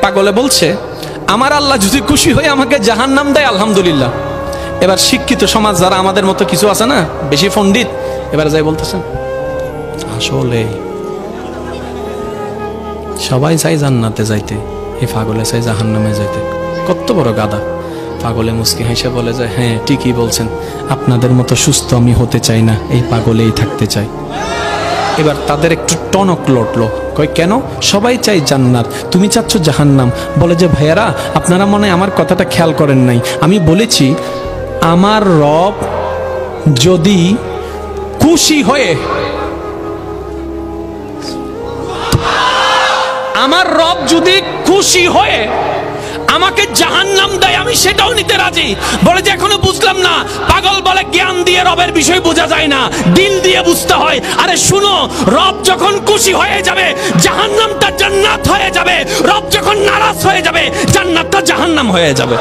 পাগলে বলছে, আমার আল্লাহ যদি খুশি হয়ে আমাকে জাহান্নাম দেয় আলহামদুলিল্লাহ। এবার শিক্ষিত সমাজ যারা আমাদের মতো কিছু আছে না, বেশি পণ্ডিত, এবার যাই বলতেছেন আসলে সবাই চাই জান্নাতে যাইতে, এই পাগলে চাই জাহান্নামে যাইতে। কত বড় গাদা। পাগলে মুস্কি হেসে বলে যায়, হ্যাঁ ঠিকই বলছেন, আপনাদের মতো সুস্থ আমি হতে চাই না, এই পাগলেই থাকতে চাই। এবার তাদের একটু টনক লটলো, কয় কেন? সবাই চাই জান্নাত, তুমি চাচ্ছ জাহান্নাম। বলে যে ভাইয়ারা, আপনারা মনে হয় আমার কথাটা খেয়াল করেন নাই। আমি বলেছি আমার রব যদি খুশি হয়ে, আমার রব যদি খুশি হয়ে আমাকে জাহান্নাম দেয় আমি সেটাও নিতে রাজি। বলে যে এখনো বুঝলাম না। পাগল বলে জ্ঞান দিয়ে রবের বিষয় বোঝা যায় না, দিল দিয়ে বুঝতে হয়। আরে শুনো, রব যখন খুশি হয়ে যাবে জাহান্নামটা জান্নাত হয়ে যাবে, রব যখন নারাজ হয়ে যাবে জান্নাতটা জাহান্নাম হয়ে যাবে।